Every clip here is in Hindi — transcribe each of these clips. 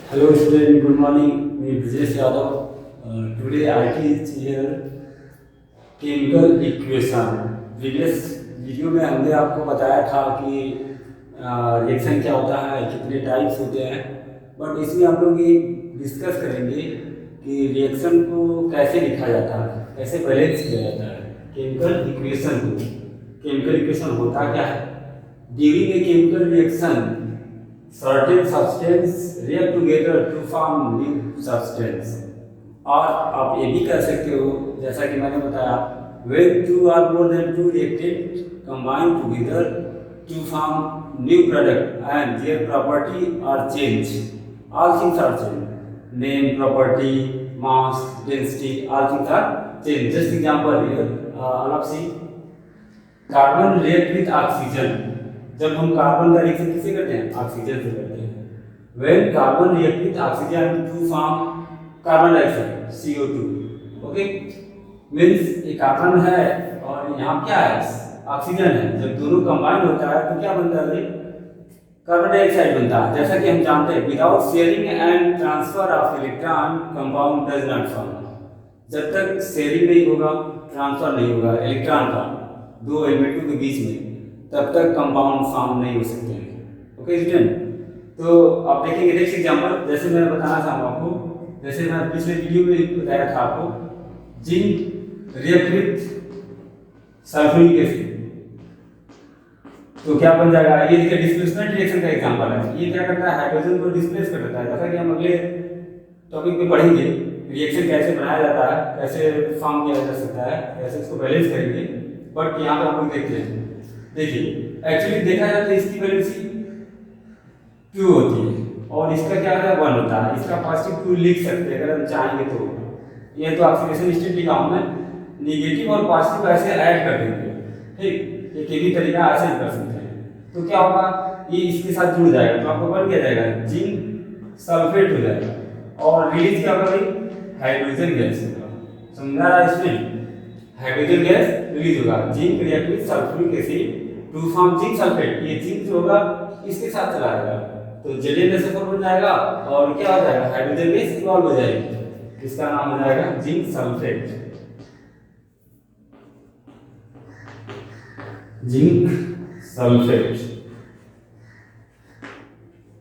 Hello student, good morning. Me Brijesh Yadav. Today I teach here chemical equation. Previous video में हमने आपको बताया था कि रिएक्शन क्या होता है, कितने टाइप्स होते हैं, बट इसमें हम लोग ये डिस्कस करेंगे कि रिएक्शन को कैसे लिखा जाता है, कैसे बैलेंस किया जाता है केमिकल इक्वेशन को। केमिकल इक्वेशन होता क्या है? During a chemical reaction certain substance react together to form new substance। और आप ये भी कह सकते हो, जैसा कि मैंने बताया, when two or more than two reactant combine together to form new product and their property are changed, all things are changed, name, property, mass, density, all things are changed। Just example here, अलग से कार्बन रिएक्ट विथ ऑक्सीजन। जब हम कार्बन का रिएक्शन किससे करते हैं? ऑक्सीजन से करते हैं। When carbon react with oxygen to form carbon dioxide CO2। Okay, means ये कार्बन है और यहाँ क्या है? ऑक्सीजन है। जब दोनों कंबाइन होता है तो क्या बनता है? कार्बन डाइऑक्साइड बनता है। जैसा कि हम जानते हैं, without sharing and transfer of electron compound does not form. जब तक शेयरिंग नहीं होगा, ट्रांसफर नहीं होगा इलेक्ट्रॉन का दो एलिमेंटों के बीच में, तब तक कंपाउंड फॉर्म नहीं हो सकते हैं। ओके स्टूडेंट, तो आप देखेंगे नेक्स्ट एग्जांपल। जैसे मैं बताना चाहूँ आपको, जैसे मैं पिछले वीडियो में बताया था आपको, zinc react with sulphuric acid, तो क्या बन जाएगा? ये देखिए डिस्प्लेसमेंट रिएक्शन का एग्जांपल है। ये क्या करता है? हाइड्रोजन को डिस्प्लेस कर देता है। जैसा कि हम अगले टॉपिक में पढ़ेंगे, रिएक्शन कैसे बनाया जाता है, कैसे फॉर्म किया जा सकता है, कैसे इसको बैलेंस करेंगे। बट यहाँ पे हम लोग देखते हैं, देखिए एक्चुअली देखा जाए तो इसकी वैलेंसी 2 होती है और इसका क्या है? 1 होता है। इसका पॉजिटिव 2 लिख सकते हैं अगर हम चाहेंगे तो। ये तो ऑक्सीडेशन स्टेट लिखा हूं मैं, नेगेटिव और पॉजिटिव ऐसे ऐड कर देंगे। ठीक, एक ही तरीका ऐसे ही कर सकते हैं। तो क्या होगा? ये इसके साथ जुड़ जाएगा तो आपको बन क्या जाएगा? जिंक सल्फेट हो जाएगा और रिलीज क्या होगा भाई? हाइड्रोजन गैस होगा। समझा रहा इसमें? हाइड्रोजन गैस रिलीज होगा। Zinc react with sulphuric acid to form zinc sulphate. ये जिंक जो होगा इसके साथ चला जाएगा तो ZnSO4 बन जाएगा और क्या हो जाएगा? हाइड्रोजन गैस इवॉल्व हो जाएगी। इसका नाम हो जाएगा जिंक सल्फेट। जिंक सल्फेट,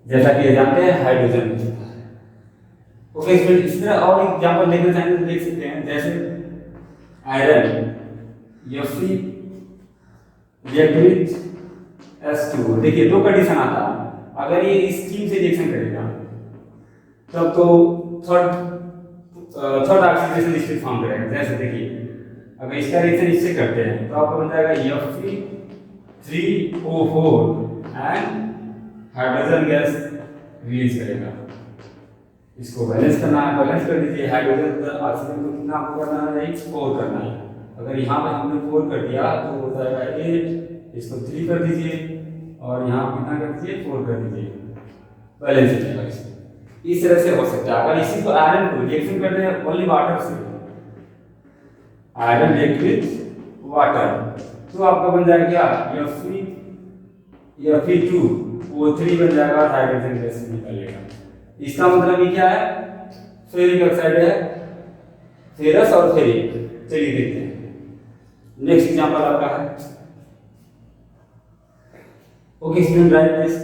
जैसा कि ये जानते हैं हाइड्रोजन। ओके, इस तरह और एग्जांपल देखना चाहेंगे तो देख सकते हैं। जैसे iron Fe react with S2। देखिए दो कंडीशन आता है। अगर ये इस चीज से रिएक्शन करेगा तब तो थर्ड ऑक्सीडेशन स्टेट फॉर्म करेगा। जैसे देखिए अगर इसका रिएक्शन इससे करते हैं तो आपको बन जाएगा Fe3O4 and hydrogen gas release करेगा। इसको बैलेंस करना है, बैलेंस कर दीजिए। हाइड्रोजन ऑक्सीजन को कितना आपको करना है? 4 करना है। अगर यहाँ पे हमने 4 कर दिया तो हो जाएगा 8, इसको 3 कर दीजिए और यहाँ कितना कर दीजिए? 4 कर दीजिए, बैलेंस हो जाएगा। इस तरह से हो सकता है। अगर इसी को आयरन को रिएक्शन करते हैं ओनली वाटर से, आयरन रिएक्ट विथ वाटर, तो आपका बन जाएगा क्या? Fe2O3 बन जाएगा, हाइड्रोजन गैस निकलेगा। इसका मतलब ये क्या है? फेरिक ऑक्साइड है, फेरस और फेरिक। चलिए देखते हैं नेक्स्ट एग्जांपल आपका है। Okay student, write please.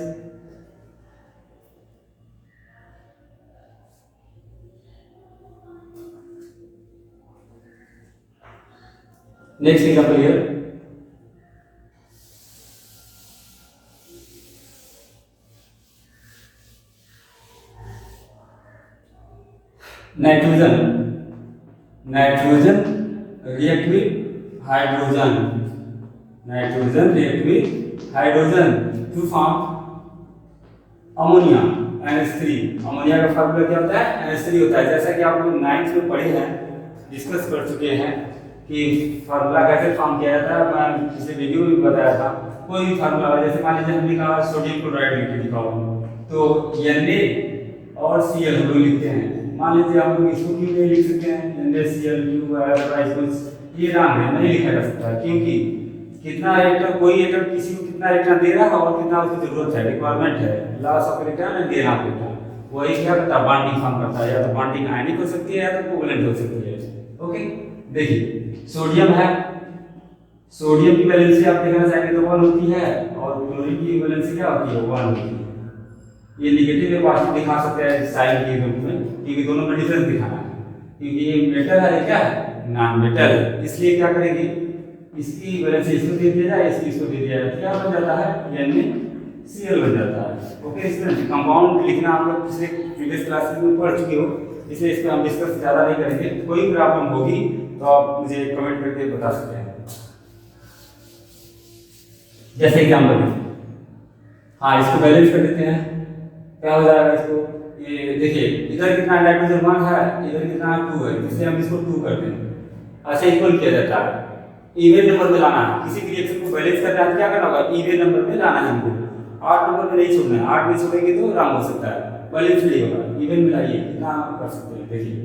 Next example here, nitrogen react with hydrogen, nitrogen react with hydrogen to form ammonia NH3। Ammonia का फार्मूला क्या होता है? NH3 होता है। जैसा कि आप लोग 9th में पढ़े हैं, डिस्कस कर चुके हैं कि फार्मूला कैसे फॉर्म किया जाता है। मैं पिछले वीडियो में बताया था। कोई भी फार्मूला, जैसे मान लीजिए हमने कहा सोडियम क्लोराइड लिख लिखा हो तो Na और Cl हम लोग लिखते हैं। मान लीजिए आप लोग इसको क्यों नहीं लिख सकते हैं? NaCl2 ये नाम है, नहीं लिखा जा सकता क्योंकि कितना इलेक्ट्रॉन, कोई इलेक्ट्रॉन किसी को कितना इलेक्ट्रॉन दे रहा है और कितना उसकी जरूरत है, रिक्वायरमेंट है, loss of electron and gain of electron. वही क्या करता है, बॉन्डिंग फॉर्म करता है। या तो बॉन्डिंग आयनिक हो सकती है या तो कोवैलेंट हो सकती है। ओके, देखिए सोडियम है, सोडियम की वैलेंसी आप देखना चाहेंगे तो 1 होती है और क्लोरीन की वैलेंसी क्या होती है, 1 होती है। ये निगेटिव या पॉजिटिव दिखा सकते हैं साइन के रूप में, क्योंकि दोनों में डिफरेंस दिखाना है। क्योंकि ये मेटल है, क्या है, नॉन मेटल है, इसलिए क्या करेंगे, इसकी वैलेंसी इसको दे दिया जाए, इसको दे दिया जाए, क्या बन जाता है, NaCl बन जाता है। ओके, इसमें कंपाउंड लिखना आप लोग पिछले प्रीवियस क्लासेस में पढ़ चुके हो, इसलिए इस पर हम डिस्कस ज़्यादा नहीं करेंगे। कोई प्रॉब्लम होगी तो आप मुझे कमेंट करके बता सकते हैं। जैसे एग्जाम्पल, हाँ इसको बैलेंस कर देते हैं, क्या हो जाएगा इसको, ये देखिए इधर कितना नाइट्रोजन 1 है, इधर कितना 2 है, इसलिए हम इसको 2 कर देंगे। ऐसे इक्वल किया जाता है, इवन नंबर में लाना है। किसी भी रिएक्शन को बैलेंस करना है क्या करना होगा, इवन नंबर में लाना है हमको, 8 नंबर में नहीं छोड़ना है। 8 में छोड़ेंगे तो रॉन्ग हो सकता है, बैलेंस नहीं होगा। इवन में लाइए, कितना कर सकते हैं, देखिए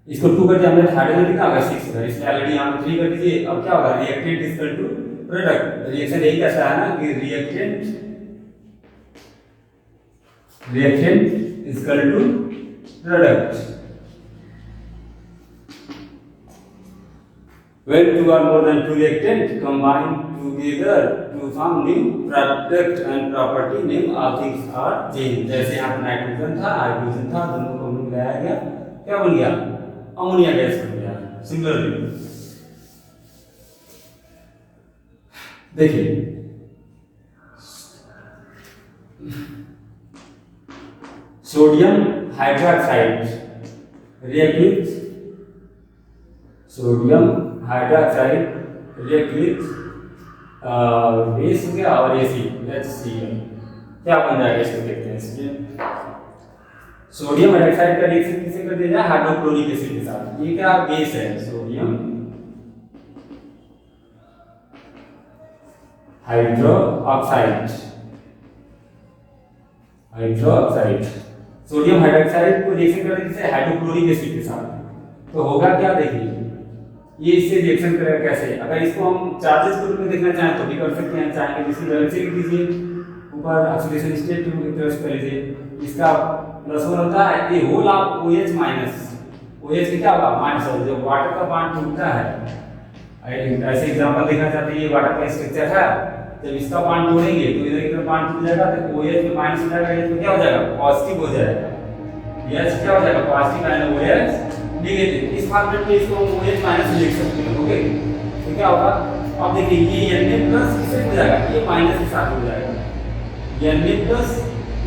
इसको 2 करके हमने हाइड्रोजन कितना होगा 6 है, इसलिए ऑलरेडी यहाँ पे 3 कर दीजिए। अब क्या होगा, reactant is equal to product. Reaction यही कहता है ना कि reactant is equal to product. When 2 or more than 2 reactants combine together to form new product and property name, all things are changed। जैसे यहाँ पर नाइट्रोजन था, हाइड्रोजन था, दोनों को मिलाया गया, क्या बन गया, अमोनिया गैस बन गया। सिमिलरली देखिए sodium hydroxide react with sodium hydroxide react with base हो गया और एसिड HCl, क्या बन जाएगा इसको देखते हैं। इसमें सोडियम हाइड्रोक्साइड का रिएक्शन किसे कर दिया जाए, हाइड्रोक्लोरिक एसिड के साथ। ये क्या बेस है, सोडियम हाइड्रोक्साइड सोडियम हाइड्रोक्साइड को रिएक्शन कर देते हैं हाइड्रोक्लोरिक एसिड के साथ, तो होगा क्या, देखिए ये इससे रिएक्शन करेगा कैसे। अगर इसको हम चार्जेस के रूप में देखना चाहें तो भी कर सकते हैं, चाहेंगे जिसकी वैलेंसी लिख दीजिए, ऊपर ऑक्सीडेशन स्टेट की तरफ कर लीजिए, इसका +1 होता है, ये whole of OH minus, OH क्या होगा, माइनस होगा। जब वाटर का बॉन्ड टूटता है, ऐसे एग्जांपल देखना चाहते हैं, ये वाटर का स्ट्रक्चर है, जब इसका बॉन्ड तोड़ेंगे तो इधर की तरफ बॉन्ड टूट जाएगा, तो OH में माइनस हो जाएगा, ये तो क्या हो जाएगा, पॉजिटिव हो जाएगा। H क्या हो जाएगा, पॉजिटिव एंड OH नेगेटिव। इस फॉर्मेट में इसको OH माइनस लिख सकते हैं। ओके, तो क्या होगा, अब देखिए ये Na प्लस किससे हो जाएगा, ये माइनस के साथ हो जाएगा, Na प्लस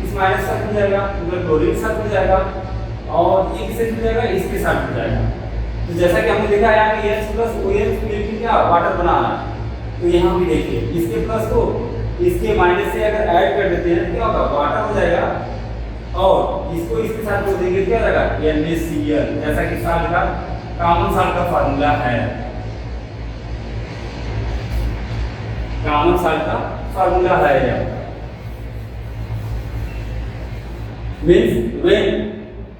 इस माइनस के साथ हो जाएगा, उधर क्लोरीन के साथ हो जाएगा, और ये किससे हो जाएगा, इसके साथ हो जाएगा। तो जैसा कि हमने देखा यहाँ पे H प्लस OH मिलकर क्या वाटर बना रहा है, तो यहाँ भी देखिए इसके प्लस को इसके माइनस से अगर ऐड कर देते हैं तो क्या होगा, वाटर हो जाएगा, और इसको इसके साथ जोड़ देंगे क्या हो जाएगा, NaCl। जैसा कि साल का कॉमन साल का फार्मूला है, कॉमन साल का फार्मूला है। मींस व्हेन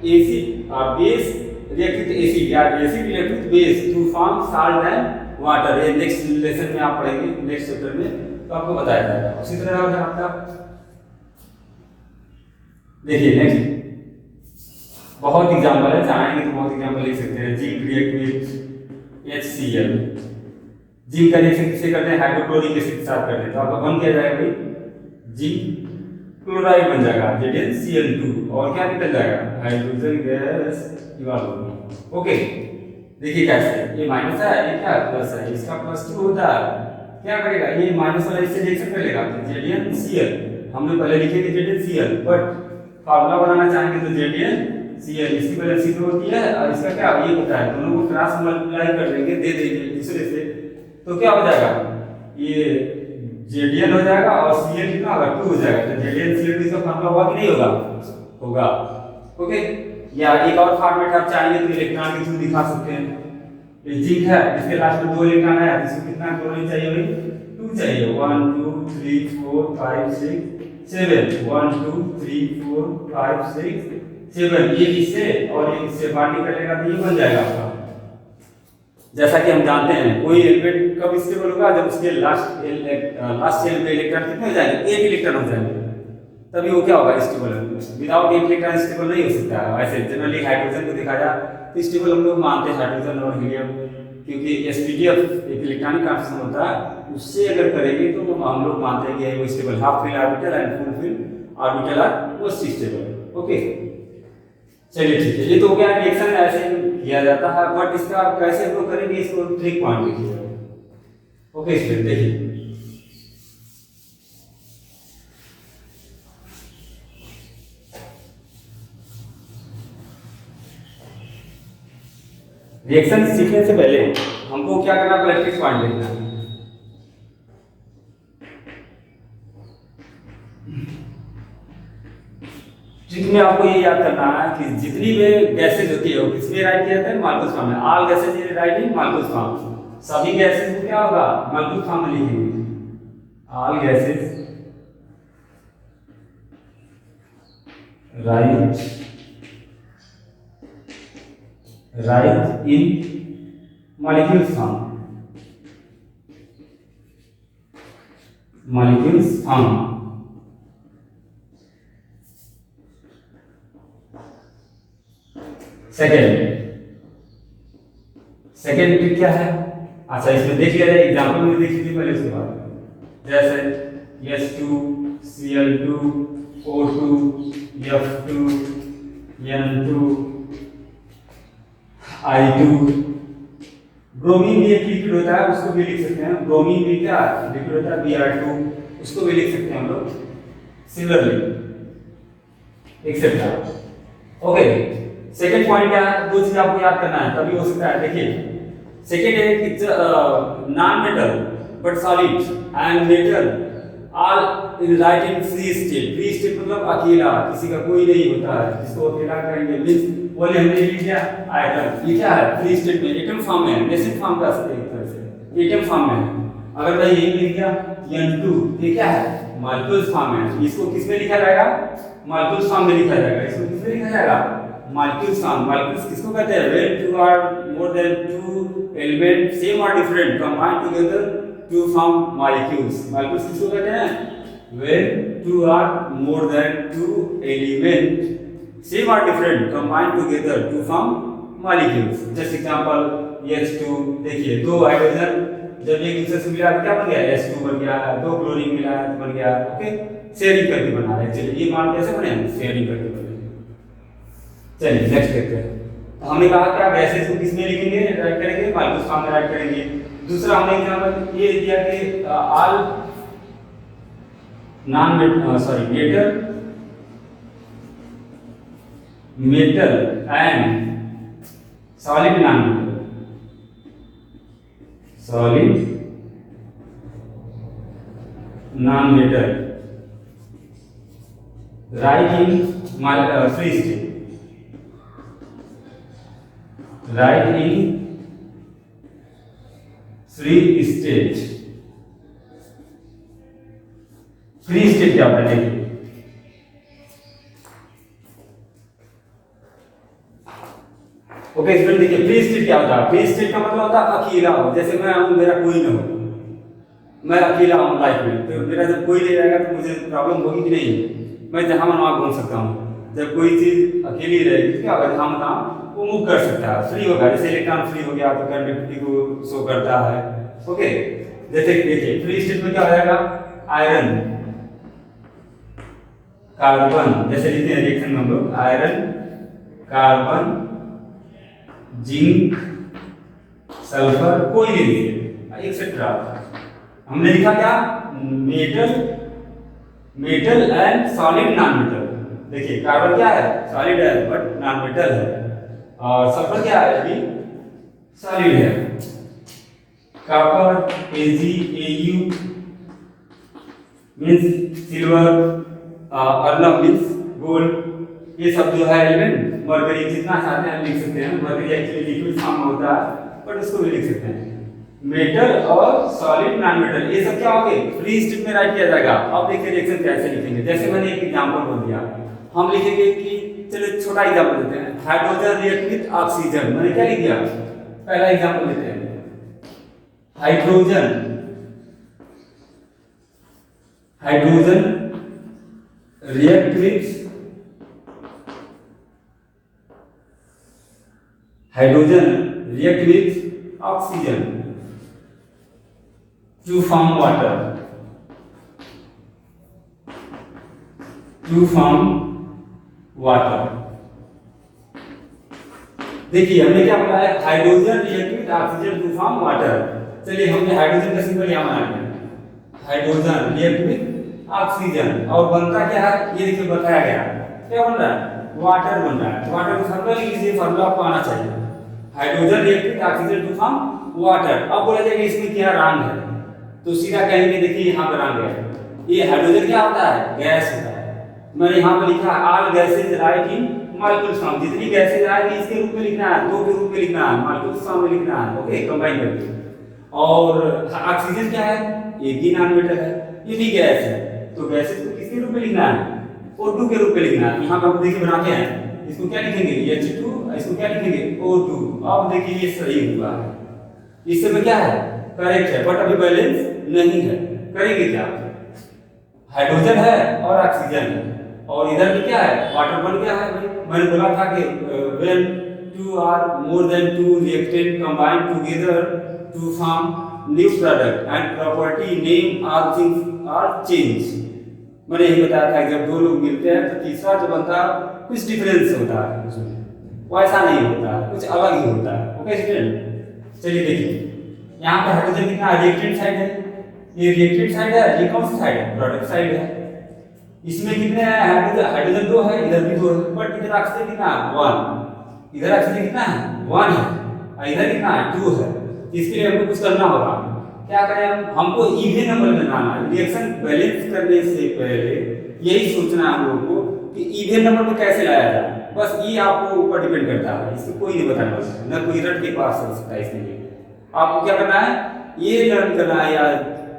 एसिड और बेस रिएक्ट विद एसिड या acid react with base to form salt and water, ये नेक्स्ट लेसन में आप पढ़ेंगे, नेक्स्ट चैप्टर में, तो आपको बताया जाएगा। उसी तरह होगा आपका, देखिए नेक्स्ट बहुत एग्जांपल है, चाहेंगे तो बहुत एग्जांपल लिख सकते हैं। Zinc react with HCl, zinc का रिएक्शन किससे करते हैं, हाइड्रोक्लोरिक एसिड के साथ करते हैं, तो आपका बन क्या जाएगा भाई, जिंक क्लोराइड बन जाएगा ZnCl2, और क्या निकल जाएगा, हाइड्रोजन गैस इवापोरेट। ओके, देखिए कैसे, ये माइनस है, ये क्या प्लस है, इसका +2 होता है, क्या करेगा, ये माइनस वाला इससे रिएक्शन कर लेगा, तो ZnCl हमने पहले लिखे थे ZnCl, बट फार्मूला बनाना चाहेंगे तो ZnCl, इसकी वैलेंसी 2 होती है और इसका क्या, ये होता है, दोनों को क्रॉस मल्टीप्लाई कर देंगे, दे देंगे दूसरे से, तो क्या हो जाएगा, ये Zn हो जाएगा और Cl कितना होगा, 2 हो जाएगा। तो ZnCl2 इसका फार्मूला होगा कि नहीं होगा, होगा। ओके, या एक और फॉर्मेट आप चाहिए तो इलेक्ट्रॉन के थ्रू दिखा सकते हैं। ये जिंक है, इसके लास्ट में 2 इलेक्ट्रॉन है, इसको कितना क्लोरीन चाहिए भाई, 2 चाहिए, 1 2 3 4 5 6 7, 1 2 3 4 5 6 7, ये इससे और ये इससे बाइंडिंग करेगा तो ये बन जाएगा आपका। जैसा कि हम जानते हैं कोई एलिमेंट कब स्टेबल होगा, जब उसके लास्ट शेल पे इलेक्ट्रॉन कितने हो जाएंगे, 1 इलेक्ट्रॉन हो जाएंगे, तभी वो क्या होगा, स्टेबल। विदाउट एक इलेक्ट्रॉन स्टेबल नहीं हो सकता है। वैसे जनरली हाइड्रोजन को देखा जाए तो स्टेबल हम लोग मानते हैं हाइड्रोजन और हीलियम, क्योंकि एसपीडीएफ एक इलेक्ट्रॉनिक कॉन्फिगरेशन होता है, उससे अगर करेंगे तो हम लोग मानते हैं कि वो stable. Half fill orbital and full fill orbital are most stable. Okay, चलिए ठीक है। ये तो हो गया रिएक्शन ऐसे किया जाता है, बट इसका आप कैसे हम लोग करेंगे, इसको ट्रिक पॉइंट लिखिए। ओके स्टूडेंट, देखिए रिएक्शन सीखने से पहले हमको क्या करना है, ट्रिक पॉइंट लिखना है। ट्रिक में आपको ये याद करना है कि जितनी भी गैसेज होती है वो किसमें राइट किया जाता है, मार्कोस फॉर्म में। All gases is write in मार्कोस फॉर्म। सभी गैसेज को क्या होगा, मार्कोस फॉर्म में लिखेंगे। All gases write in molecules form. Molecules form. Second trick क्या है, अच्छा इसमें देख लिया जाए, एग्जांपल में देख लीजिए पहले, उसके बाद जैसे H2 Cl2 O2 F2 N2 I2। Bromine भी एक लिक्विड होता है, उसको भी लिख सकते हैं। ब्रोमीन भी क्या लिक्विड होता है, Br2, उसको भी लिख सकते हैं हम लोग similarly, etcetera. Okay, second point क्या है, दो चीज आपको याद करना है तभी हो सकता है। देखिए सेकेंड है कि non metal but solid and metal all in right in free state. Free state मतलब अकेला, किसी का कोई नहीं होता है, जिसको अकेला कहेंगे। मींस बोले हमने लिख दिया आयटम, ये क्या है, फ्री स्टेट में एटम फॉर्म में, नेसेंट फॉर्म का सकते हैं एक तरह से, एटम फॉर्म में। अगर मैं यही लिख दिया N2, ये क्या है, मॉलिक्यूल्स फॉर्म है। इसको किसमें लिखा जाएगा, मॉलिक्यूल्स फॉर्म में लिखा जाएगा। इसको किसमें लिखा जाएगा, मॉलिक्यूल्स फॉर्म। मॉलिक्यूल्स किसको कहते हैं, when two or more than two element same और different combine together to form molecules. Molecules किसको कहते हैं, when two or more than two element same और different combine together to form molecules. Just example H2, देखिए दो हाइड्रोजन जब एक दूसरे से मिला तो क्या बन गया, H2 बन गया। दो क्लोरीन मिला तो बन गया, ओके, शेयरिंग करके बना है। चलिए ये मान कैसे बने, शेयरिंग करके बने। चलिए नेक्स्ट देखते हैं। तो हमने कहा क्या, गैसेज को किसमें लिखेंगे, राइट करेंगे, मॉलिक्यूल्स फॉर्म में राइट करेंगे। दूसरा हमने एग्जांपल ये दिया कि all non metal and solid non metal, solid non metal right in free state, right in free state. Free state क्या होता है, देखिए ओके स्टूडेंट, देखिए फ्री स्टेट क्या होता है। फ्री स्टेट का मतलब होता है अकेला हो। जैसे मैं हूं, मेरा कोई ना हो, मैं अकेला हूं लाइफ में, तो मेरा जब कोई नहीं रहेगा तो मुझे प्रॉब्लम होगी कि नहीं, मैं जहां मन वहां घूम सकता हूं। जब कोई चीज अकेली रहेगी तो क्या होगा, जहां मन वो मूव कर सकता है, फ्री होगा। जैसे इलेक्ट्रॉन फ्री हो गया तो कंडक्टिविटी को शो करता है। ओके, जैसे देखिए फ्री स्टेट में क्या हो जाएगा, आयरन कार्बन, जैसे लिखते हैं रिएक्शन में हम लोग, आयरन कार्बन जिंक सल्फर, कोई नहीं लिखे, एक्सेट्रा। हमने लिखा क्या, metal and solid non metal. देखिए कार्बन क्या है, सॉलिड है बट नॉन मेटल है, और सल्फर क्या है, अभी सॉलिड है। Copper AgAu means silver, Arnab means gold. ये सब जो है एलिमेंट, मरकरी जितना चाहते हैं लिख सकते हैं। मरकरी एक्चुअली लिक्विड फॉर्म में होता है बट उसको भी लिख सकते हैं। मेटल और सॉलिड नॉन मेटल, ये सब क्या हो गए, फ्री स्टेट में राइट किया जाएगा। अब देखिए रिएक्शन कैसे लिखेंगे। जैसे मैंने एक एग्जांपल बोल दिया, हम लिखेंगे कि चलो छोटा एग्जांपल देते हैं, हाइड्रोजन रिएक्ट विद ऑक्सीजन। मैंने क्या लिख दिया, पहला एग्जांपल लेते हैं, hydrogen react with hydrogen, react with oxygen to form water, to form water। देखिए हमने क्या बोला है, hydrogen react with oxygen to form water. चलिए हमने हाइड्रोजन का सिंबल यहाँ बना लिया, हाइड्रोजन रिएक्ट विद ऑक्सीजन, और बनता क्या है ये देखिए बताया गया, क्या बन रहा है, वाटर बन रहा है। वाटर का फॉर्मूला लिख लीजिए, फॉर्मूला आपको आना चाहिए, hydrogen react with oxygen to form water. अब बोला जाएगा इसमें क्या रंग है, तो सीधा कहेंगे देखिए यहाँ पर रंग है, ये हाइड्रोजन क्या होता है, गैस होता है। मैंने यहाँ पर लिखा all gases write in molecules form, जितनी गैसेज आएगी इसके रूप में लिखना है, दो के रूप में लिखना है, मॉलिक्यूल्स फॉर्म में लिखना है, ओके कंबाइन करके। और ऑक्सीजन क्या है, ये भी नॉन मेटल है, ये भी गैस है, तो गैसेज को किसके रूप में लिखना है, O2 के रूप में लिखना है। यहाँ पर आप देखिए बनाते हैं, इसको क्या लिखेंगे H2, इसको क्या लिखेंगे O2। अब देखिए ये सही हुआ है, इस समय क्या है, करेक्ट है, बट अभी बैलेंस नहीं है। करेंगे क्या, हाइड्रोजन है और ऑक्सीजन है, और इधर भी क्या है, वाटर बन गया है। मैंने बोला था कि when two or more than two reactants combine together to form new product and property name all things are change। मैंने यही बताया था कि जब दो लोग मिलते हैं तो तीसरा जो बनता है कुछ डिफरेंस होता है उसमें, वैसा नहीं होता, कुछ अलग ही होता है। ओके स्टूडेंट, चलिए देखिए यहाँ पर हाइड्रोजन कितना रिएक्टेंट साइड है, ये रिएक्टेंट साइड है, ये कौन सी साइड है, प्रोडक्ट साइड है। इसमें कितने हैं, हाइड्रोजन 2 है, इधर भी 2 है, बट इधर ऑक्सीजन कितना है, 1, इधर ऑक्सीजन कितना है, 1 है, और इधर कितना है, 2 है। इसके लिए हमको कुछ करना होगा, क्या करें, हमको इवन नंबर में बनाना है। रिएक्शन बैलेंस करने से पहले यही सोचना है हम लोगों को कि इवन नंबर में कैसे लाया जाए, बस ये आपको ऊपर डिपेंड करता है, इसको कोई नहीं बताना, न कोई रट के पास हो सकता है। इसके लिए आपको क्या करना है, ये लर्न करना है या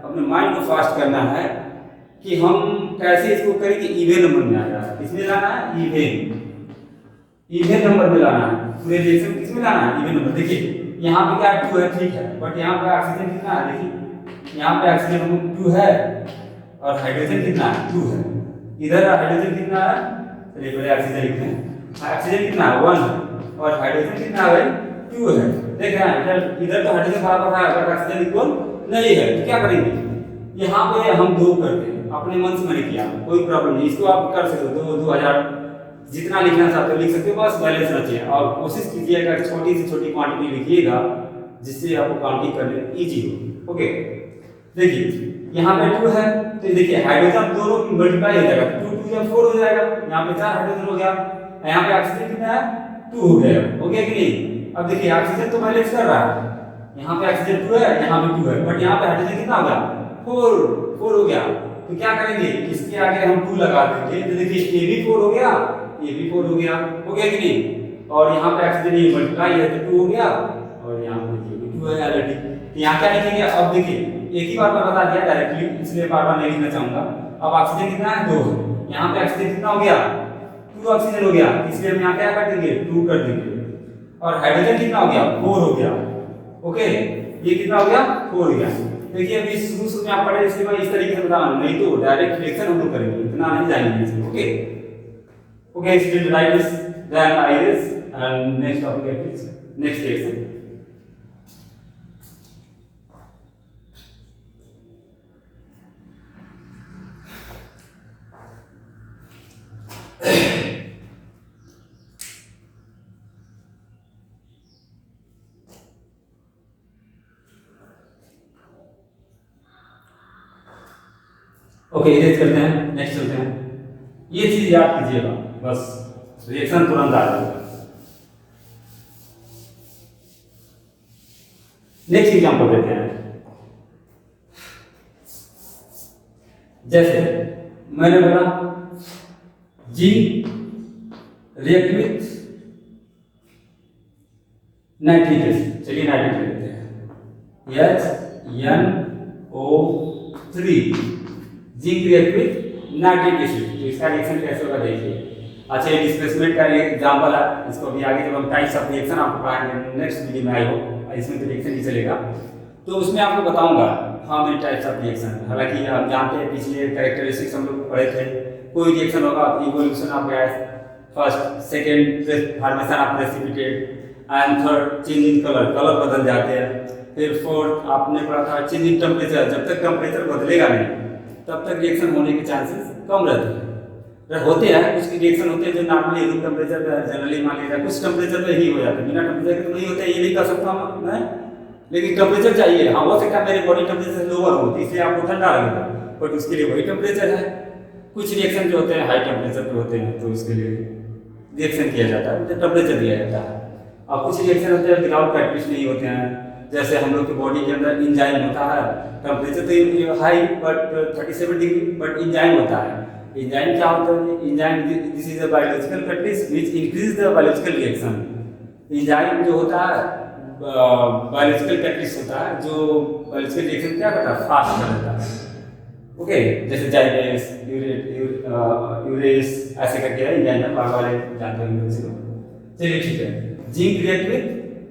अपने माइंड को फास्ट करना है कि हम कैसे इसको करें कि इवन नंबर में आ जाए। किसमें लाना है, इवन नंबर में लाना है, पूरे रिएक्शन किसमें लाना है, इवन नंबर। देखिए यहाँ पे क्या 2 है, ठीक है, बट यहाँ पे ऑक्सीजन कितना है, देखिए यहाँ पे ऑक्सीजन 2 है और हाइड्रोजन कितना है, 2 है। इधर हाइड्रोजन कितना है, चलिए पहले ऑक्सीजन लिखते हैं, ऑक्सीजन कितना है, 1 है, और हाइड्रोजन कितना है, 2 है। देख रहे हैं इधर तो हाइड्रोजन बराबर है बट ऑक्सीजन इक्वल नहीं है, तो क्या करेंगे, यहाँ पे हम 2 करते हैं, अपने मन से मैंने किया, कोई प्रॉब्लम नहीं, इसको आप कर सकते हो 2000 जितना लिखना चाहते हो लिख सकते हो, बस बैलेंस रखिए और कोशिश कीजिएगा छोटी से छोटी क्वांटिटी लिखिएगा जिससे आपको काउंटिंग करने इजी हो। ओके देखिए यहाँ पे 2 है, तो देखिए हाइड्रोजन दोनों मल्टीप्लाई हो जाएगा, 2 2 या 4 हो जाएगा, यहाँ पे 4 हाइड्रोजन हो गया, यहाँ पे ऑक्सीजन कितना है, 2 हो गया, हो गया कि नहीं। अब देखिए ऑक्सीजन तो बैलेंस कर रहा है, यहाँ पे ऑक्सीजन 2 है, यहाँ पे 2 है, बट यहाँ पे हाइड्रोजन कितना होगा, 4 हो गया। तो क्या करेंगे, इसके आगे हम 2 लगा देंगे, तो देखिए ये भी 4 हो गया, ये भी 4 हो गया कि नहीं। और यहाँ पे ऑक्सीजन ये मल्टीप्लाई है तो 2 हो गया, और यहाँ पे ये भी 2 है ऑलरेडी। तो यहाँ क्या लिखेंगे, अब देखिए एक ही बार मैं बता दिया डायरेक्टली, इसलिए बार बार नहीं लिखना चाहूंगा। अब ऑक्सीजन कितना है, 2 है, यहाँ पे ऑक्सीजन कितना हो गया, 2 ऑक्सीजन हो गया, इसलिए हम यहाँ क्या कर देंगे, 2 कर देंगे। और हाइड्रोजन कितना हो गया, 4 हो गया। ओके ये कितना हो गया, 4 हो गया। देखिए अभी शुरू में आप पढ़े, इसके बाद इस तरीके से बताना, नहीं तो डायरेक्ट रिएक्शन हम लोग करेंगे, इतना नहीं जाएंगे। Okay okay student, write this then I this and next topic is next lesson. Okay erase करते हैं, नेक्स्ट चलते हैं। ये चीज याद कीजिएगा, बस रिएक्शन तुरंत आ जाएगा। नेक्स्ट एग्जांपल देते हैं, जैसे मैंने बोला zinc react with nitric acid, चलिए नाइट्रिक लेते हैं, HNO3 zinc react with nitric acid. तो इसका रिएक्शन कैसे होगा देखिए। अच्छा ये डिस्प्लेसमेंट का एग्जांपल है, इसको भी आगे जब हम टाइप्स ऑफ रिएक्शन आपको पढ़ाएंगे नेक्स्ट वीडियो में, आई हो इसमें तो रिएक्शन ही चलेगा, तो उसमें आपको बताऊंगा how many types of reaction. हालांकि हम जानते हैं पिछले कैरेक्टरिस्टिक्स हम लोग पढ़े थे, कोई रिएक्शन होगा तो evolution of gas, first second formation of precipitate and third change in colour, colour बदल जाते हैं। फिर फोर्थ आपने पढ़ा था चेंज इन टेम्परेचर, जब तक टेम्परेचर बदलेगा नहीं तब तक रिएक्शन होने के चांसेस कम रहते हैं। होते हैं कुछ रिएक्शन होते हैं जो नॉर्मली रूम टेम्परेचर पर जनरली मान लीजिए कुछ टेम्परेचर पे ही हो जाता है, बिना टेम्परेचर के तो नहीं होता है, ये नहीं कर सकता मैं, लेकिन टेम्परेचर चाहिए। हाँ हो सकता है मेरे बॉडी टेम्परेचर लोअर हो इसलिए आपको ठंडा लगेगा, बट उसके लिए वही टेम्परेचर है। कुछ रिएक्शन जो होते हैं हाई टेम्परेचर पे होते हैं तो उसके लिए रिएक्शन किया जाता है, टेम्परेचर दिया जाता है। और कुछ रिएक्शन होते हैं विदाउट कैटलिस्ट नहीं होते हैं, जैसे हम लोग की बॉडी के अंदर इंजाइम होता है, टेम्परेचर तो high but 37 degree, but enzyme होता है। इंजाइम क्या होता है? Enzyme this is a biological catalyst which increase the biological reaction. Enzyme जो होता है बायोलॉजिकल कैटलिस्ट होता है जो बायोलॉजिकल रिएक्शन क्या करता है? फास्ट कर देता है। ओके, जैसे जाइलेस, यूरेस ऐसे करके है इंजाइम है, बार वाले जानते होंगे किसी को। चलिए ठीक है, zinc react with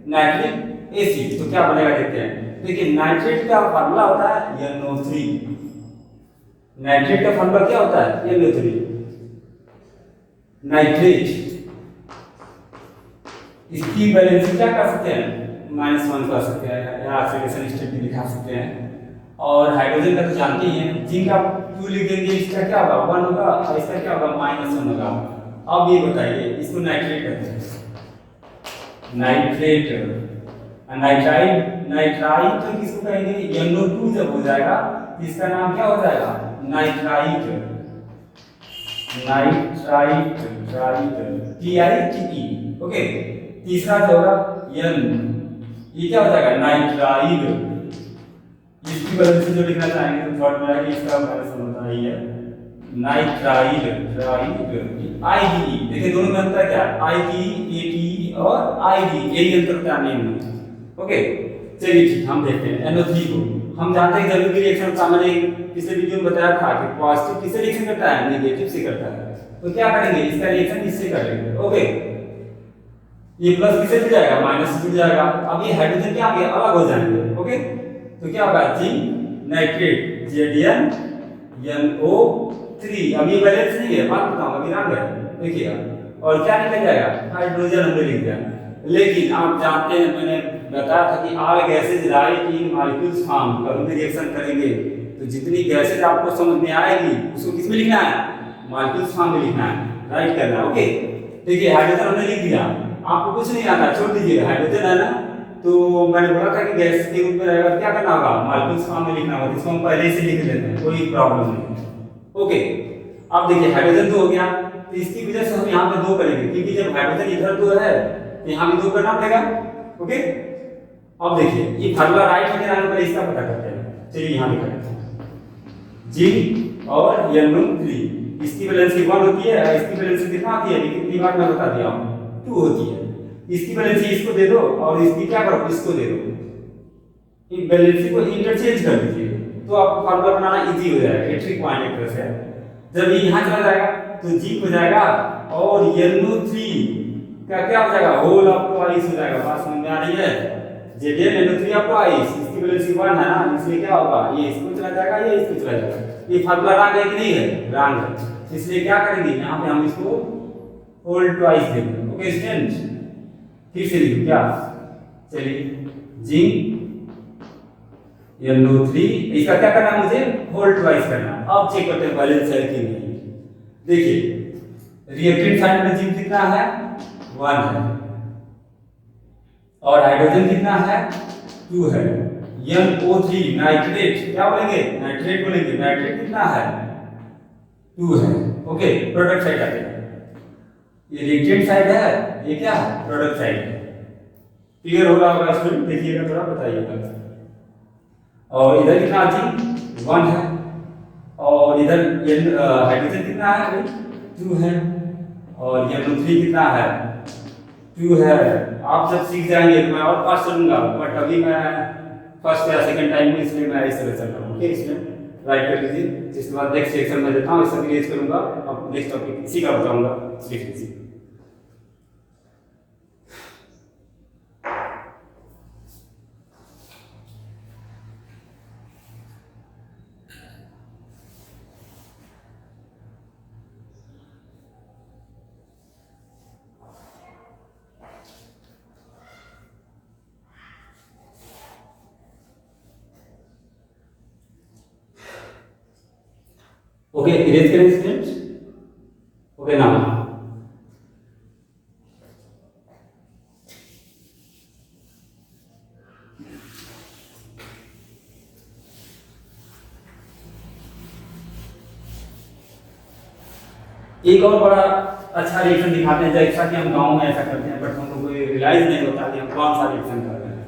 nitric acid तो क्या बनेगा देखते हैं। देखिए नाइट्रेट का फार्मूला होता है NO3। नाइट्रेट का फार्मूला क्या होता है? NO3। नाइट्रेट इसकी वैलेंसी क्या कर सकते हैं? -1 कर सकते हैं या ऑक्सीडेशन स्टेट भी दिखा सकते हैं। और हाइड्रोजन का तो जानते ही हैं, जिंक आप क्यों लिख देंगे? इसका क्या होगा? 1 होगा और इसका क्या होगा? -1 होगा। अब ये बताइए इसको नाइट्रेट कहते हैं, नाइट्रेट। नाइट्राइट, नाइट्राइट तो किसको कहेंगे? NO2 जब हो जाएगा इसका नाम क्या हो जाएगा? Nitrite. Nitrite, trite, TITE। Okay, तीसरा जो होगा N, ये क्या हो जाएगा? नाइट्राइड। इसकी वजह से जो लिखना चाहेंगे तो थर्ड में आएगा, इसका वैल्यू होता है ये नाइट्राइड, ट्राइड, IDE। देखिए दोनों में अंतर क्या है? IDE, ATE और IDE, यही अंतर होता है नेम में। ओके चलिए ठीक, हम देखते हैं NO3 को। हम जानते हैं जब भी रिएक्शन होता है, मैंने पिछले वीडियो में बताया था कि पॉजिटिव किससे रिएक्शन करता है? नेगेटिव से करता है। तो क्या करेंगे? इसका रिएक्शन इससे कर लेंगे। ओके, ये प्लस किससे जुड़ जाएगा? माइनस से जुड़ जाएगा। अब ये हाइड्रोजन क्या आ गया? अलग हो जाएंगे। ओके, तो क्या होगा? Zinc nitrate ZN NO3। अब ये बैलेंस नहीं है, बात बताऊंगा, अभी रंग है देखिएगा। और क्या निकल जाएगा? हाइड्रोजन हमने लिख दिया। लेकिन आप जानते हैं मैंने बताया था कि all gases write in molecules form. कभी भी रिएक्शन करेंगे तो जितनी गैसेज आपको समझ में आएगी उसको किस में लिखना है? मॉलिक्यूल्स फॉर्म में लिखना है, राइट करना है। ओके, देखिए हाइड्रोजन हमने लिख दिया, आपको कुछ नहीं आता छोड़ दीजिए, हाइड्रोजन है ना, तो मैंने बोला था कि गैस के रूप में रहेगा, क्या करना होगा? मॉलिक्यूल्स फॉर्म में लिखना होगा, इसको हम पहले से लिख लेते हैं, कोई प्रॉब्लम नहीं। ओके, अब देखिए हाइड्रोजन तो हो गया, तो इसकी वजह से हम यहाँ पे 2 करेंगे, क्योंकि जब हाइड्रोजन इधर 2 है तो यहाँ भी 2 करना पड़ेगा। ओके, अब देखिए ये फार्मूला राइट हैंड आने पर इसका पता करते हैं। चलिए यहाँ लिखा है जिंक और NO3, इसकी वैलेंसी 1 होती है, इसकी वैलेंसी कितना आती है? कितनी बार मैं बता दिया हूँ, 2 होती है। इसकी वैलेंसी इसको दे दो और इसकी क्या करो? इसको दे दो। इन वैलेंसी को इंटरचेंज कर दीजिए तो आपको फार्मूला बनाना इजी हो जाएगा। ये ट्रिक पॉइंट एक तरह से। जब ये यहाँ चला जाएगा तो जिंक हो जाएगा और NO3 क्या हो जाएगा? होल ऑफ ट्वाइस हो जाएगा। बात समझ में आ रही है? ZN NO3 ऑफ ट्वाइस, इसकी वैलेंसी 1 है ना, इसलिए क्या होगा? ये इसको चला जाएगा, ये इसको चला जाएगा। ये फार्मूला रॉन्ग है कि नहीं है? रॉन्ग है, इसलिए क्या करेंगे? यहाँ पे हम इसको होल ट्वाइस देंगे। ओके स्टूडेंट, फिर से लिखो क्या? चलिए जिंक NO3, इसका क्या करना है मुझे? होल ट्वाइस करना। अब चेक करते हैं बैलेंस है कि नहीं। देखिए रिएक्टेंट साइड में जिंक कितना है? 1 है और हाइड्रोजन कितना है? 2 है। NO3 नाइट्रेट, क्या बोलेंगे? नाइट्रेट बोलेंगे। नाइट्रेट कितना है? 2 है। ओके, प्रोडक्ट साइड आते हैं। ये रिएक्टेंट साइड है, ये क्या है? प्रोडक्ट साइड है। क्लियर हो रहा होगा स्टूडेंट? देखिएगा थोड़ा, बताइएगा। और इधर कितना जिंक? 1 है और इधर हाइड्रोजन कितना है? 2 है और NO3 कितना है? 2 है। आप जब सीख जाएंगे तो मैं और फास्ट चलूंगा, बट अभी मैं फर्स्ट या सेकंड टाइम में, इसलिए मैं इस तरह चल रहा हूँ। ओके, इसमें राइट कर लीजिए। जिसके बाद नेक्स्ट सेक्शन में देता हूँ, इसका रिलीज करूंगा। अब नेक्स्ट टॉपिक इसी का बताऊंगा, लिख लीजिए। ओके, इरेज करें स्टूडेंट्स। ओके नाउ एक और बड़ा अच्छा रिएक्शन दिखाते हैं, जैसा कि हम गांव में ऐसा करते हैं, बट हमको कोई रियलाइज नहीं होता कि हम कौन सा रिएक्शन कर रहे हैं।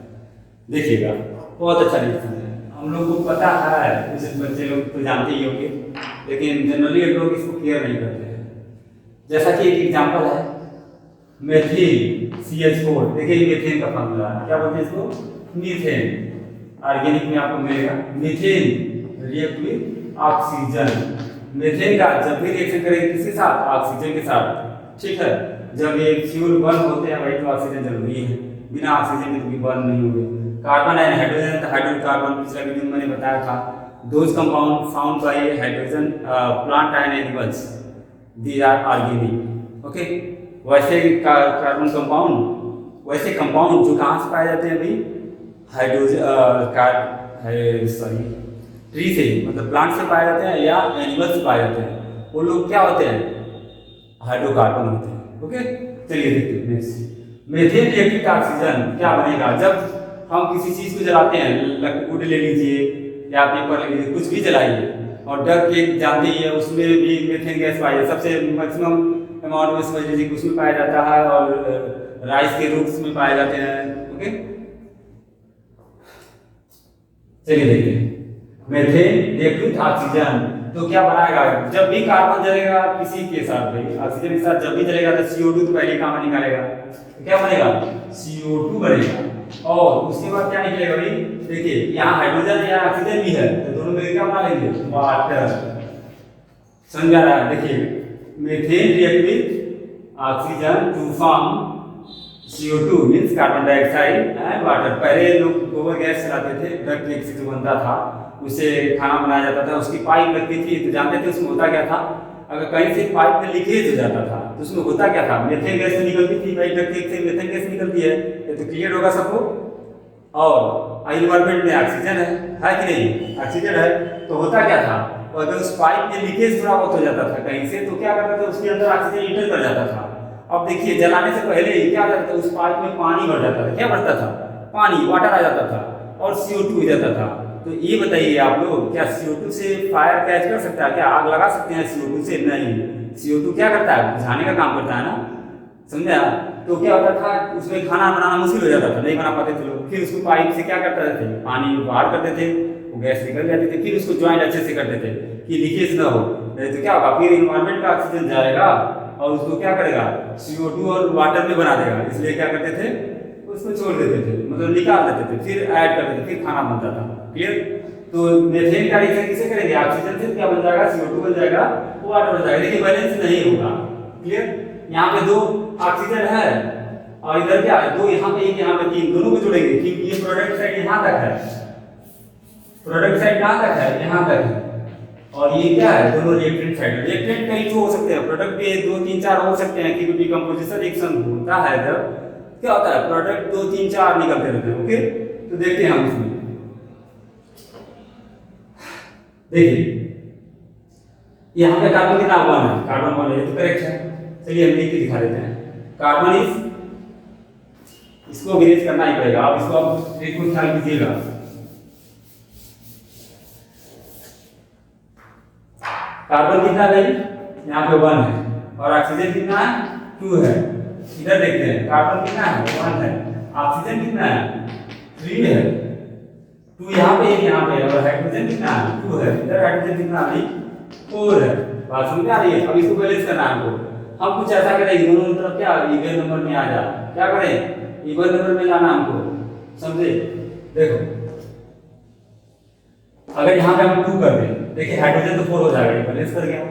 देखिएगा, बहुत अच्छा रिएक्शन है, हम लोग को पता है, कुछ बच्चे लोग तो जानते ही होंगे, लेकिन जनरली लोग इसको केयर नहीं करते हैं। जैसा कि एक एग्जांपल है मेथिल CH4। देखिए मीथेन का फॉर्मूला क्या बोलते हैं इसको, मीथेन। ऑर्गेनिक में आपको मिलेगा methane react with oxygen. Methane का जब भी रिएक्शन करेंगे किसके साथ, ऑक्सीजन के साथ, ठीक है। जब ये फ्यूल बर्न होते हैं वही तो ऑक्सीजन जरूरी है, बिना ऑक्सीजन के तो बर्न नहीं होंगे। कार्बन एंड हाइड्रोजन, तो हाइड्रोकार्बन पिछला वीडियो में मैंने बताया था, those compound found by hydrogen plant and animals, these are organic. Okay, वैसे कार्बन कंपाउंड, वैसे कंपाउंड जो कहाँ से पाए जाते हैं भाई, हाइड्रोजन सॉरी ट्री से, मतलब प्लांट से पाए जाते हैं या एनिमल से पाए जाते हैं, वो लोग क्या होते हैं, हाइड्रोकार्बन होते हैं। ओके, चलिए देखते हैं next. Methane react with oxygen क्या बनेगा, जब हम किसी चीज को जलाते हैं, वुड ले लीजिए या पेपर ले लीजिए, कुछ भी जलाइए, और डर केक जानते ही है, उसमें भी मीथेन गैस पाई जाती है, सबसे मैक्सिमम अमाउंट में समझ लीजिए कि उसमें पाया जाता है, और राइस के रूट्स में पाए जाते हैं। ओके, चलिए देखते हैं मीथेन रिएक्ट विद ऑक्सीजन, तो क्या बनाएगा, जब भी कार्बन जलेगा किसी के साथ भाई ऑक्सीजन के साथ, जब भी जलेगा तो CO2 तो पहले काम निकालेगा, तो क्या बनेगा, CO2 बनेगा, और उसके बाद क्या निकलेगा भाई, देखिए यहाँ हाइड्रोजन या ऑक्सीजन भी है, तो दोनों मिलकर क्या बना लेंगे, वाटर। समझ आ रहा है, देखिए methane react with oxygen to form CO2 means carbon dioxide and water. पहले लोग गोबर गैस चलाते थे, डक केक से जो बनता था उससे खाना बनाया जाता था, उसकी पाइप लगती थी, तो जानते थे उसमें होता क्या था, अगर कहीं से पाइप में लीकेज हो जाता था तो उसमें होता क्या था, मीथेन गैस निकलती थी भाई, डक केक से मीथेन गैस निकलती है, ये तो क्लियर होगा सबको। और एनवायरमेंट में ऑक्सीजन है कि नहीं, ऑक्सीजन है, तो होता क्या था, अगर उस पाइप में लीकेज थोड़ा बहुत हो जाता था कहीं से, तो क्या करता था, उसके अंदर ऑक्सीजन इंटर कर जाता था। अब देखिए जलाने से पहले क्या हो जाता था, उस पाइप में पानी भर जाता था, क्या भरता था, पानी, वाटर आ जाता था, और CO2 हो जाता था। तो ये बताइए आप लोग, क्या CO2 से फायर कैच कर सकता है, क्या आग लगा सकते हैं CO2 से, नहीं। CO2 क्या करता है, बुझाने का काम करता है ना, समझा। तो क्या होता था, उसमें खाना बनाना मुश्किल हो जाता था, नहीं बना पाते थे लोग, फिर उसको पाइप से क्या करते थे, पानी बाहर करते थे, वो गैस निकल जाती थी, फिर उसको ज्वाइंट अच्छे से करते थे कि लीकेज ना हो, नहीं तो क्या होगा, फिर इन्वायरमेंट का ऑक्सीजन जाएगा और उसको क्या करेगा, CO2 और वाटर में बना देगा, इसलिए क्या करते थे, उसको छोड़ देते थे, मतलब निकाल देते थे, फिर ऐड कर देते थे, फिर खाना बनता था। क्लियर। तो मीथेन का रिएक्शन किसे करेंगे, ऑक्सीजन से क्या बन जाएगा, CO2 बन जाएगा, वाटर बन जाएगा, देखिए बैलेंस नहीं होगा। क्लियर, यहाँ पे 2 ऑक्सीजन है और इधर क्या है, 2 यहाँ पे, एक यहाँ पे, 3, दोनों को जोड़ेंगे, क्योंकि ये प्रोडक्ट साइड यहाँ तक है, प्रोडक्ट साइड कहाँ तक है, यहाँ तक है, और ये क्या है, दोनों रिएक्टेंट साइड। रिएक्टेंट कई तो हो सकते हैं, प्रोडक्ट भी 2, 3, 4 हो सकते हैं, क्योंकि डिकम्पोजिशन रिएक्शन होता है जब क्या होता है, प्रोडक्ट 2, 3, 4 निकलते रहते हैं। ओके, तो देखते हैं हम इसमें, देखिए यहाँ पे कार्बन कितना 1 है, कार्बन 1 है, ये तो करेक्ट है। चलिए हम लिख के दिखा देते हैं, कार्बन इज, इसको अरेंज करना ही पड़ेगा, अब इसको आप एक को ख्याल कीजिएगा, कार्बन कितना है भाई, यहाँ पे 1 है, और ऑक्सीजन कितना है, 2 है। इधर देखते हैं, कार्बन कितना है, 1 है, ऑक्सीजन कितना है, 3 है, 2 यहाँ पे, एक यहाँ पे, और हाइड्रोजन कितना है, 2 है, इधर हाइड्रोजन कितना है, 4 है। बात समझ आ रही है। अब इसको बैलेंस करना है हमको, हम कुछ ऐसा करें, दोनों तरफ क्या इवन नंबर में आ जा, क्या करें, इवन नंबर में लाना हमको, समझे। देखो अगर यहाँ पे हम 2 कर दें, देखिए हाइड्रोजन तो 4 हो जाएगा, बैलेंस कर गया,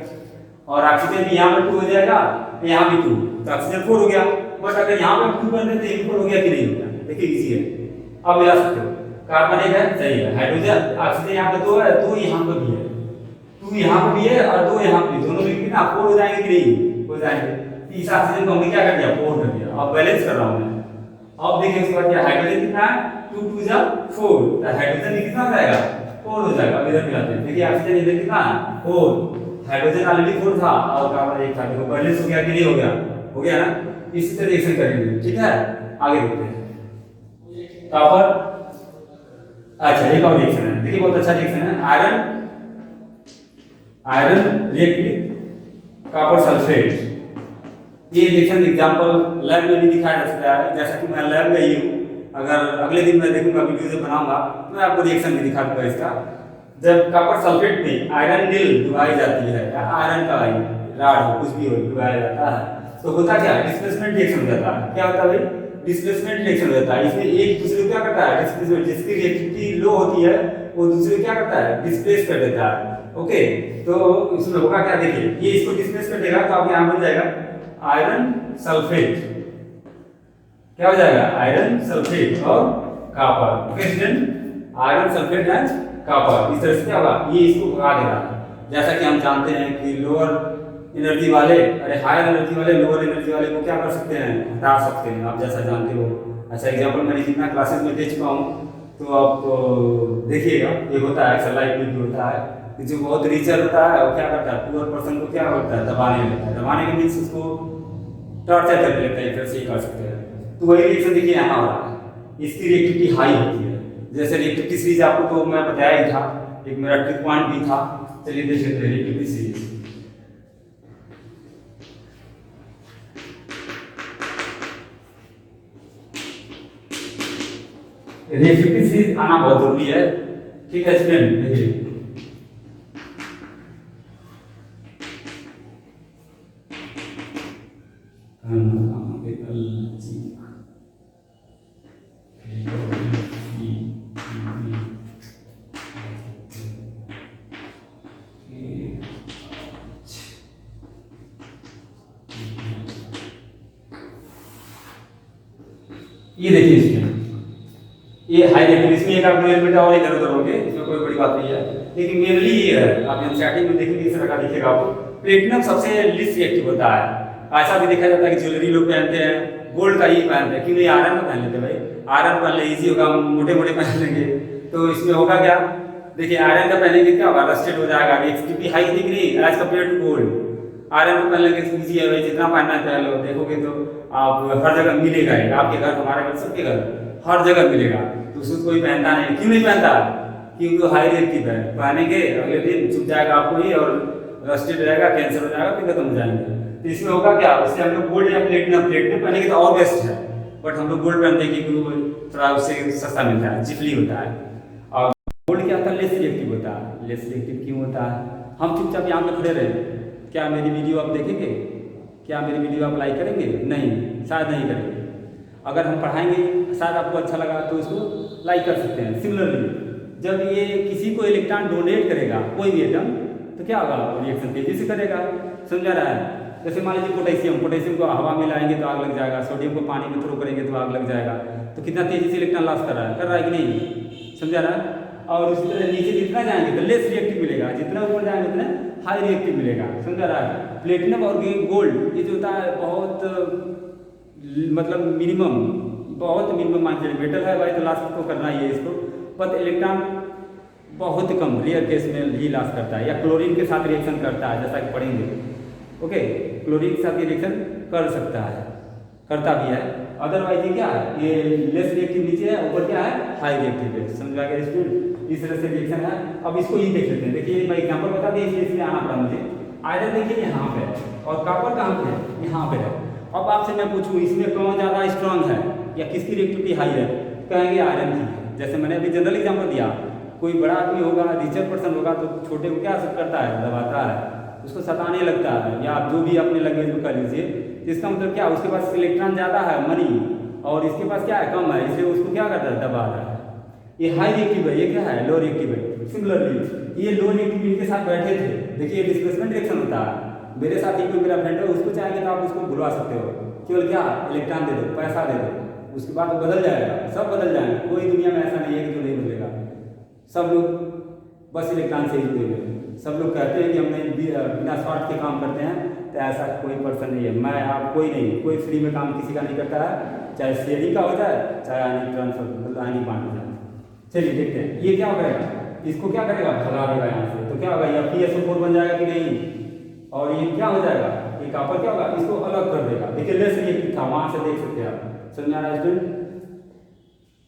और ऑक्सीजन भी यहाँ पे 2 हो जाएगा, यहाँ भी 2, तो ऑक्सीजन 4 हो गया। बट अगर यहाँ पे हम 2 कर दें तो ये 4 हो गया कि नहीं हो गया, देखिए इजी है, अब मिला सकते हो। कार्बन 1 है, सही है, हाइड्रोजन ऑक्सीजन यहाँ पे 2 है, 2 यहाँ पे भी है, 2 यहाँ पे भी है और 2 यहाँ पे, दोनों मिलकर ना 4 हो जाएंगे कि नहीं हो जाएंगे। इस ऑक्सीजन को हमने क्या कर दिया, 4 कर दिया। अब बैलेंस कर रहा हूँ मैं, अब देखिए उसके बाद क्या, हाइड्रोजन कितना है, 2 2 जा 4, तो हाइड्रोजन कितना हो जाएगा, 4 हो जाएगा। अब इधर मिलाते हैं, देखिए ऑक्सीजन इधर कितना है, 4, हाइड्रोजन ऑलरेडी 4 था और कार्बन 1 था, देखो बैलेंस हो गया कि नहीं हो गया? हो गया ना? इसी तरह रिएक्शन करेंगे, ठीक है? आगे देखते हैं। कॉपर, अच्छा एक और रिएक्शन है, देखिए बहुत अच्छा रिएक्शन है। Iron react with copper sulphate. ये रिएक्शन एग्जांपल लैब में भी दिखाया जा सकता है, जैसा कि मैं लैब में ही हूँ। अगर अगले दिन मैं देखूंगा वीडियो से बनाऊंगा तो मैं आपको रिएक्शन भी दिखा दूंगा इसका। जब कॉपर सल्फेट में आयरन नील डुबाई जाती है या आयरन का राड हो कुछ भी हो डुबाया जाता है तो होता क्या है? डिस्प्लेसमेंट रिएक्शन हो जाता है। क्या होता है भाई? डिस्प्लेसमेंट रिएक्शन हो जाता है। इसमें एक दूसरे को क्या करता है? डिस्प्लेसमेंट, जिसकी रिएक्टिविटी लो होती है वो दूसरे को क्या करता है? डिस्प्लेस कर देता है। ओके, तो इसमें होगा क्या? देखिए ये इसको डिस्प्लेस कर देगा तो अब यहाँ बन जाएगा आयरन सल्फेट। क्या हो जाएगा? आयरन सल्फेट और copper. Okay student, iron sulphate and copper. इस तरह से क्या होगा? ये इसको भगा देगा। जैसा कि हम जानते हैं कि लोअर एनर्जी वाले, अरे हायर एनर्जी वाले लोअर एनर्जी वाले को क्या कर सकते हैं? हटा सकते हैं, आप जैसा जानते हो। अच्छा एग्जांपल मैंने जितना क्लासेस में दे चुका हूँ तो आप देखिएगा, ये होता है अक्सर लाइफ में भी होता है कि जो बहुत रिचर होता है वो क्या करता है? पुअर पर्सन को क्या करता है? दबाने लगता है। दबाने के मीन्स उसको टॉर्चर कर लेता है, इधर से ही कर सकते हैं। तो वही रिएक्शन देखिए यहाँ हो रहा है। इसकी रिएक्टिविटी हाई होती है। जैसे रिएक्टिविटी सीरीज आपको तो मैं बताया ही था, एक मेरा ट्रिक पॉइंट भी था। चलिए देख लेते हैं रिएक्टिविटी सीरीज। रिएक्टिविटी सीरीज आना बहुत जरूरी है, ठीक है स्टूडेंट? देखिए ये देखिए इसमें ये हाई रिएक्टिविटी, इसमें एक आप एलिमेंट और इधर उधर होंगे, इसमें कोई बड़ी बात नहीं है। लेकिन मेनली ये है, आप यहाँ स्टार्टिंग में देखेंगे इस तरह का दिखेगा आपको। प्लेटिनम सबसे लीस्ट रिएक्टिव होता है। ऐसा भी देखा जाता है कि ज्वेलरी लोग पहनते हैं गोल्ड का ही पहनते हैं, क्यों नहीं आयरन का पहन लेते भाई? आयरन पहन ले इजी होगा, मोटे मोटे पहन लेंगे तो इसमें होगा क्या? देखिए आयरन का पहनेंगे क्या होगा? रस्टेड हो जाएगा, एक्सटीपी हाई दिख रही as compare to gold. Iron को पहन लेंगे इजी है भाई, जितना पहनना है पहन लो। देखोगे तो आप हर जगह मिलेगा, आपके घर, हमारे घर, सबके घर हर जगह मिलेगा। तो उसको कोई पहनता नहीं, क्यों नहीं पहनता? क्योंकि हाई रिएक्टिव है। पहनेंगे अगले दिन चुप जाएगा आपको ही और रस्टेड रहेगा, कैंसर हो जाएगा, फिर खत्म हो जाएंगे। तो इसमें होगा क्या? उससे हम लोग गोल्ड या प्लेटिनम पहनेंगे तो और बेस्ट है, बट हम लोग गोल्ड पहनते हैं क्योंकि थोड़ा उससे सस्ता मिलता है, चिपली होता है। और गोल्ड क्या होता है? लेस रिएक्टिव होता है। लेस रिएक्टिव क्यों होता है? हम चुपचाप यहाँ पे खड़े रहे, क्या मेरी वीडियो आप देखेंगे? क्या मेरी वीडियो आप लाइक करेंगे? नहीं, शायद नहीं करेंगे। अगर हम पढ़ाएंगे शायद आपको अच्छा लगा तो उसको लाइक कर सकते हैं। सिमिलरली जब ये किसी को इलेक्ट्रॉन डोनेट करेगा कोई भी एटम तो क्या होगा? रिएक्शन तेजी से करेगा। समझा रहा है? जैसे मान लीजिए पोटेशियम को हवा में लाएंगे तो आग लग जाएगा, सोडियम को पानी में थ्रो करेंगे तो आग लग जाएगा। तो कितना तेजी से इलेक्ट्रॉन लॉस कर रहा है कि नहीं? समझा रहा है? और उसी तरह नीचे जितना जाएंगे तो लेस रिएक्टिव मिलेगा, जितना ऊपर जाएंगे उतना हाई रिएक्टिव मिलेगा। समझा रहा है? प्लेटिनम और गोल्ड ये जो होता है बहुत मतलब बहुत मिनिमम मान लीजिए मेटल है भाई तो लॉस तो करना ही है इसको, पर इलेक्ट्रॉन बहुत कम रेयर केस में ही लॉस करता है, या क्लोरीन के साथ रिएक्शन करता है जैसा कि पढ़ेंगे। ओके, क्लोरीन के साथ ये रिएक्शन कर सकता है, करता भी है। अदरवाइज ये क्या है? ये लेस रिएक्टिव नीचे है, ऊपर क्या है? हाई रिएक्टिव है। समझ आ गया स्टूडेंट? इस तरह से रिएक्शन है। अब इसको ये देख लेते हैं। देखिए मैं एग्जांपल बता दिए, इसलिए आना पड़ा मुझे। आयरन देखिए यहाँ पे और कॉपर कहाँ पे है? यहाँ पे है। अब आपसे मैं पूछूं इसमें कौन ज़्यादा स्ट्रांग है या किसकी रिएक्टिविटी हाई है? कहेंगे आयरन की है। जैसे मैंने अभी जनरल एग्जांपल दिया, कोई बड़ा आदमी होगा, रिचर पर्सन होगा तो छोटे को क्या करता है? दबाता है, उसको सताने लगता है, या आप जो भी अपने लैंग्वेज में कर लीजिए। इसका मतलब क्या? उसके पास इलेक्ट्रॉन ज़्यादा है मनी, और इसके पास क्या है? कम है, इसलिए उसको क्या करता है? दबा रहा है। ये हाई रिएक्टिव है, ये क्या है? लो रिएक्टिव है। सिमिलरली ये लो रिएक्टिव इनके साथ बैठे थे, देखिए डिस्प्लेसमेंट रिएक्शन होता है। मेरे साथ ही कोई मेरा फ्रेंड है, उसको चाहेंगे तो आप उसको बुलवा सकते हो, केवल क्या? इलेक्ट्रॉन दे दो, पैसा दे दो, उसके बाद वो बदल जाएगा, सब बदल जाएंगे। कोई दुनिया में ऐसा नहीं है कि जो नहीं बदलेगा। सब लोग बस इलेक्ट्रॉन से ही जुड़े हुए हैं। सब लोग कहते हैं कि हम बिना स्वार्थ के काम करते हैं, तो ऐसा कोई पर्सन नहीं है। मैं आप कोई नहीं, कोई फ्री में काम किसी का नहीं करता है, चाहे शेयरिंग का हो जाए चाहे आयनिक ट्रांसफर मतलब आयनिक बांट हो जाए। चलिए देखते हैं ये क्या करेगा। इसको क्या करेगा, भगा देगा यहाँ से। तो क्या होगा, ये FeSO4 बन जाएगा कि नहीं, और ये क्या हो जाएगा, ये कॉपर क्या होगा, इसको अलग कर देगा। देखिए लेस रिएक्टिव था, वहाँ से देख सकते हैं आप। समझ आ रहा है student?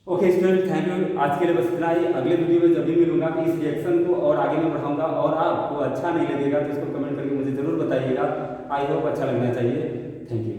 Okay student, thank you. आज के लिए बस इतना ही। अगले वीडियो में जब भी मिलूंगा तो इस रिएक्शन को और आगे मैं बढ़ाऊंगा, और आपको अच्छा नहीं लगेगा तो इसको कमेंट करके मुझे ज़रूर बताइएगा। आई होप अच्छा लगना चाहिए। Thank you.